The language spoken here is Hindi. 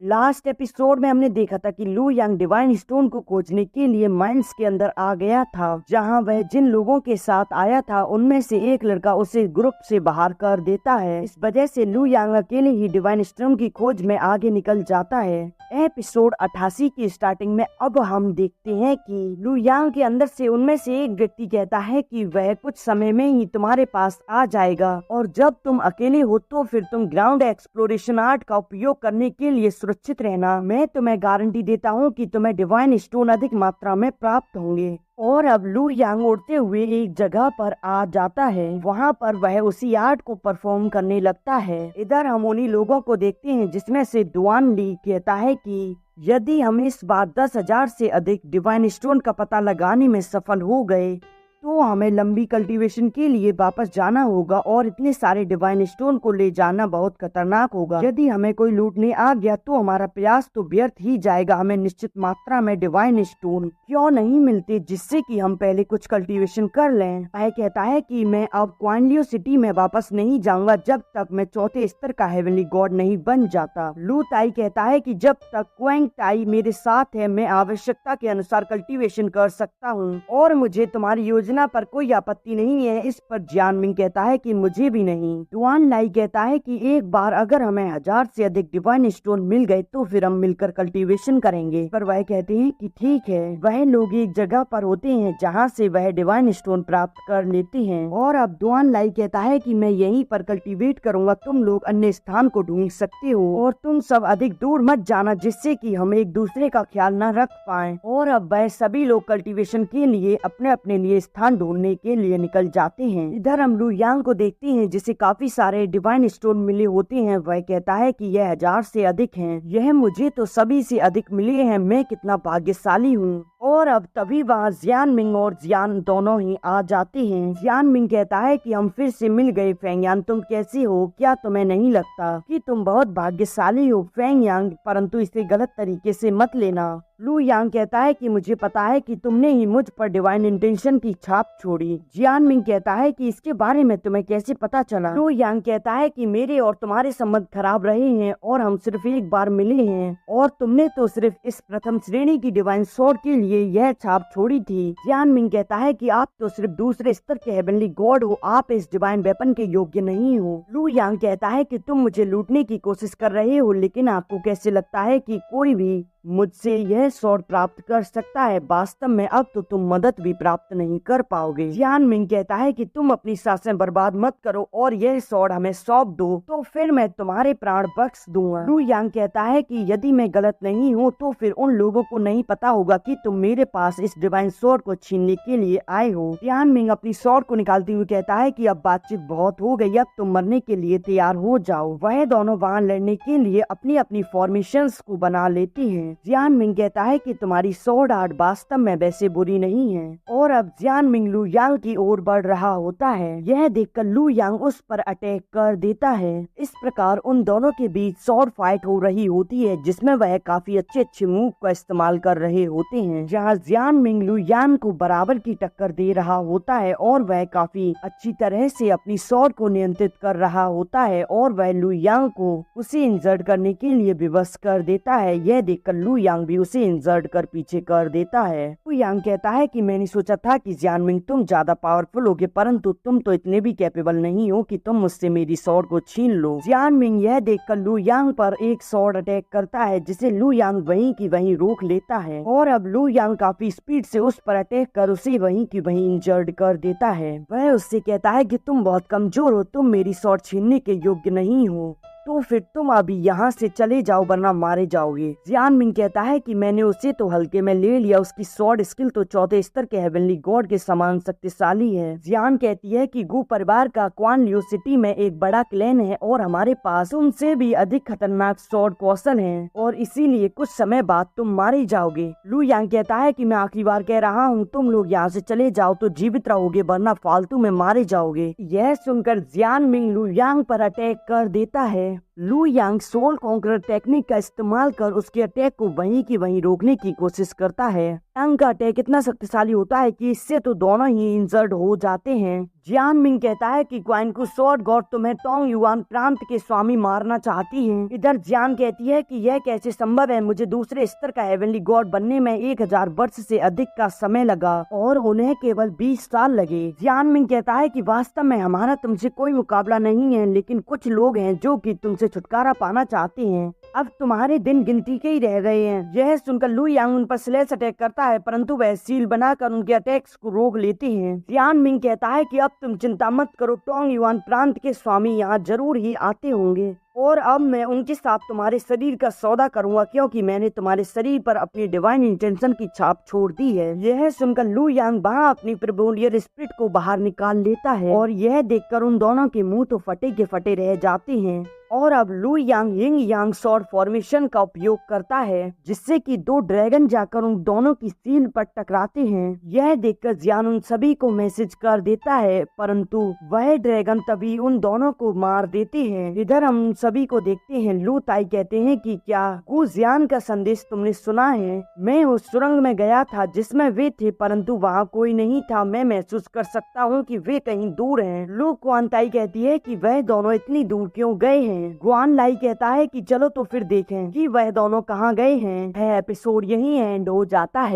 लास्ट एपिसोड में हमने देखा था कि लू यांग डिवाइन स्टोन को खोजने के लिए माइंस के अंदर आ गया था, जहां वह जिन लोगों के साथ आया था उनमें से एक लड़का उसे ग्रुप से बाहर कर देता है। इस वजह से लू यांग अकेले ही डिवाइन स्टोन की खोज में आगे निकल जाता है। एपिसोड 88 की स्टार्टिंग में अब हम देखते हैं कि लू यांग के अंदर से उनमें से एक व्यक्ति कहता है कि वह कुछ समय में ही तुम्हारे पास आ जाएगा और जब तुम अकेले हो तो फिर तुम ग्राउंड एक्सप्लोरेशन आर्ट का उपयोग करने के लिए सुरक्षित रहना। मैं तुम्हें गारंटी देता हूँ कि तुम्हें डिवाइन स्टोन अधिक मात्रा में प्राप्त होंगे। और अब लू यांग उड़ते हुए एक जगह पर आ जाता है, वहाँ पर वह उसी आर्ट को परफॉर्म करने लगता है। इधर हम उन्हीं लोगों को देखते हैं जिसमें से दुआन ली कहता है कि यदि हम इस बार 10,000 से अधिक डिवाइन स्टोन का पता लगाने में सफल हो गए तो हमें लंबी कल्टीवेशन के लिए वापस जाना होगा और इतने सारे डिवाइन स्टोन को ले जाना बहुत खतरनाक होगा। यदि हमें कोई लूटने आ गया तो हमारा प्रयास तो व्यर्थ ही जाएगा। हमें निश्चित मात्रा में डिवाइन स्टोन क्यों नहीं मिलते जिससे कि हम पहले कुछ कल्टीवेशन कर लें। वह कहता है कि मैं अब क्वानलियो सिटी में वापस नहीं जाऊंगा जब तक मैं चौथे स्तर का हेवनली गॉड नहीं बन जाता। लू ताई कहता है कि जब तक क्वेंग ताई मेरे साथ है मैं आवश्यकता के अनुसार कल्टीवेशन कर सकता हूँ और मुझे तुम्हारी योजना पर कोई आपत्ति नहीं है। इस पर जियान मिंग कहता है कि मुझे भी नहीं। दुआन लाई कहता है कि एक बार अगर हमें 1000 से अधिक डिवाइन स्टोन मिल गए तो फिर हम मिलकर कल्टीवेशन करेंगे। पर वह कहते हैं कि ठीक है। वह लोग एक जगह पर होते हैं जहां से वह डिवाइन स्टोन प्राप्त कर लेते हैं और अब दुआन लाई कहता है कि मैं यहीं पर कल्टीवेट करूंगा, तुम लोग अन्य स्थान को ढूंढ सकते हो और तुम सब अधिक दूर मत जाना जिससे कि हम एक दूसरे का ख्याल न रख पाए। और अब वह सभी लोग कल्टीवेशन के लिए अपने अपने लिए स्थान ढूंढने के लिए निकल जाते हैं। इधर हम लू यांग को देखते हैं जिसे काफी सारे डिवाइन स्टोन मिले होते हैं। वह कहता है कि यह 1000 से अधिक हैं। यह मुझे तो सभी से अधिक मिले हैं, मैं कितना भाग्यशाली हूँ। और अब तभी वहाँ जियान मिंग और जियान दोनों ही आ जाते हैं। जियान मिंग कहता है कि हम फिर से मिल गए। फेंग यांग तुम कैसी हो? क्या तुम्हें नहीं लगता कि तुम बहुत भाग्यशाली हो फेंग यांग, परंतु इसे गलत तरीके से मत लेना। लू यांग कहता है कि मुझे पता है कि तुमने ही मुझ पर डिवाइन इंटेंशन की छाप छोड़ी। जियान मिंग कहता है कि इसके बारे में तुम्हें कैसे पता चला? लू यांग कहता है कि मेरे और तुम्हारे संबंध खराब रहे हैं और हम सिर्फ एक बार मिले हैं और तुमने तो सिर्फ इस प्रथम श्रेणी की डिवाइन स्वॉर्ड के लिए यह छाप छोड़ी थी। जियान मिंग कहता है कि आप तो सिर्फ दूसरे स्तर के हेवनली गॉड हो, आप इस डिवाइन वेपन के योग्य नहीं हो। लू यांग कहता है कि तुम मुझे लूटने की कोशिश कर रहे हो, लेकिन आपको कैसे लगता है कि कोई भी मुझसे यह स्वॉर्ड प्राप्त कर सकता है? वास्तव में अब तो तुम मदद भी प्राप्त नहीं कर पाओगे। जियान मिंग कहता है कि तुम अपनी सांसें बर्बाद मत करो और यह स्वॉर्ड हमें सौंप दो तो फिर मैं तुम्हारे प्राण बख्श दूंगा। लू यांग कहता है कि यदि मैं गलत नहीं हूँ तो फिर उन लोगों को नहीं पता होगा कि तुम मेरे पास इस डिवाइन स्वॉर्ड को छीनने के लिए आए हो। जियान मिंग अपनी स्वॉर्ड को निकालते हुए कहता है कि अब बातचीत बहुत हो गई, अब तुम मरने के लिए तैयार हो जाओ। वह दोनों वहाँ लड़ने के लिए अपनी अपनी फॉर्मेशंस को बना लेती हैं। जियान मिंग कहता है कि तुम्हारी स्वॉर्ड आर्ट वास्तव में वैसे बुरी नहीं है। और अब जियान मिंग लू यांग की ओर बढ़ रहा होता है। यह देखकर लू यांग उस पर अटैक कर देता है। इस प्रकार उन दोनों के बीच स्वॉर्ड फाइट हो रही होती है जिसमें वह काफी अच्छे अच्छे मूव का इस्तेमाल कर रहे होते हैं। जहां जियान मिंग लू यांग को बराबर की टक्कर दे रहा होता है और वह काफी अच्छी तरह से अपनी स्वॉर्ड को नियंत्रित कर रहा होता है और वह लू यांग को उसे इंजर्ड करने के लिए विवश कर देता है। यह देखकर लू यांग भी उसे इंजर्ड कर पीछे कर देता है। लू यांग कहता है कि मैंने सोचा था कि जियान मिंग तुम ज्यादा पावरफुल होगे, परंतु तुम तो इतने भी कैपेबल नहीं हो कि तुम मुझसे मेरी स्वॉर्ड को छीन लो। जियान मिंग यह देखकर लू यांग पर एक स्वॉर्ड अटैक करता है जिसे लू यांग वहीं की वहीं रोक लेता है और अब लू यांग काफी स्पीड से उस पर अटैक कर उसे वहीं की वहीं इंजर्ड कर देता है। वह उससे कहता है कि तुम बहुत कमजोर हो, तुम मेरी स्वॉर्ड छीनने के योग्य नहीं हो, तो फिर तुम अभी यहाँ से चले जाओ वरना मारे जाओगे। जियान मिंग कहता है कि मैंने उसे तो हल्के में ले लिया, उसकी स्वॉर्ड स्किल तो चौथे स्तर के हेवनली गॉड के समान शक्तिशाली है। जियान कहती है कि गु परिवार का क्वानलियो सिटी में एक बड़ा क्लैन है और हमारे पास उनसे भी अधिक खतरनाक स्वॉर्ड कौशल है और इसीलिए कुछ समय बाद तुम मारे जाओगे। लू यांग कहता है कि मैं आखिरी बार कह रहा हूँ, तुम लोग यहाँ से चले जाओ तो जीवित रहोगे वरना फालतू में मारे जाओगे। यह सुनकर जियान मिंग लू यांग पर अटैक कर देता है लू यांग सोल कॉन्करर टेक्निक का इस्तेमाल कर उसके अटैक को वहीं की वहीं रोकने की कोशिश करता है। यांग का अटैक इतना शक्तिशाली होता है कि इससे तो दोनों ही इंजर्ड हो जाते हैं। जियान मिंग कहता है कि क्वाइन को स्वॉर्ड गॉड तुम्हें टोंग युआन प्रांत के स्वामी मारना चाहती हैं। इधर जियान कहती है कि यह कैसे संभव है, मुझे दूसरे स्तर का हेवनली गॉड बनने में 1000 वर्ष से अधिक का समय लगा और उन्हें केवल 20 साल लगे। जियान मिंग कहता है कि वास्तव में हमारा तुमसे कोई मुकाबला नहीं है, लेकिन कुछ लोग हैं जो कि तुमसे छुटकारा पाना चाहते हैं। अब तुम्हारे दिन गिनती के ही रह गए हैं। यह सुनकर लू यांग उन पर स्लैश अटैक करता है, परंतु वह सील बनाकर उनके अटैक्स को रोक लेते हैं। जियान मिंग कहता है कि अब तुम चिंता मत करो, टोंग युआन प्रांत के स्वामी यहाँ जरूर ही आते होंगे और अब मैं उनके साथ तुम्हारे शरीर का सौदा करूंगा, क्योंकि मैंने तुम्हारे शरीर पर अपनी डिवाइन इंटेंशन की छाप छोड़ दी है। यह सुनकर लू यांग वहाँ अपनी प्रिमोर्डियल स्पिरिट को बाहर निकाल लेता है और यह देखकर उन दोनों के मुंह तो फटे के फटे रह जाते हैं। और अब लू यांग यिंग यांग स्वॉर्ड फॉर्मेशन का उपयोग करता है, जिससे कि 2 ड्रैगन जाकर उन दोनों की सील पर टकराते हैं। यह देखकर जियान उन सभी को मैसेज कर देता है, परंतु वह ड्रैगन तभी उन दोनों को मार देते हैं। इधर हम सभी को देखते हैं। लू ताई कहते हैं कि क्या गु जियान का संदेश तुमने सुना है? मैं उस सुरंग में गया था जिसमें वे थे, परंतु वहाँ कोई नहीं था। मैं महसूस कर सकता हूँ कि वे कहीं दूर हैं। लू क्वान ताई कहती है कि वह दोनों इतनी दूर क्यों गए हैं। गुआन लाई कहता है कि चलो तो फिर देखें कि वह दोनों कहाँ गए हैं। यह एपिसोड यहीं एंड हो जाता है।